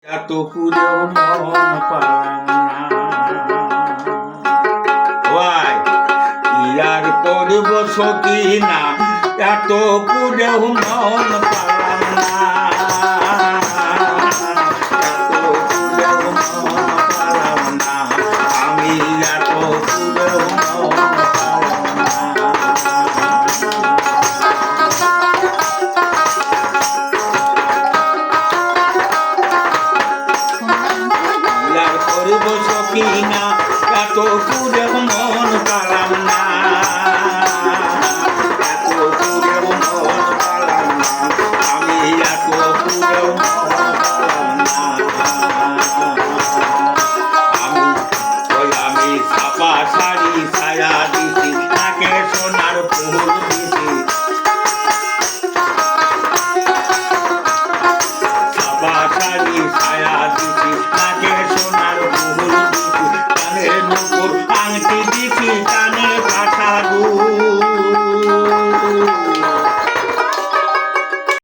এত পুরেও মন পালাম না ইয়ার করব সখী না এত পুরেও মন পালাম না এত পুরেও মন পালাম না আমি এত পুরেও মন পালাম না করব সখী না এত পুরেও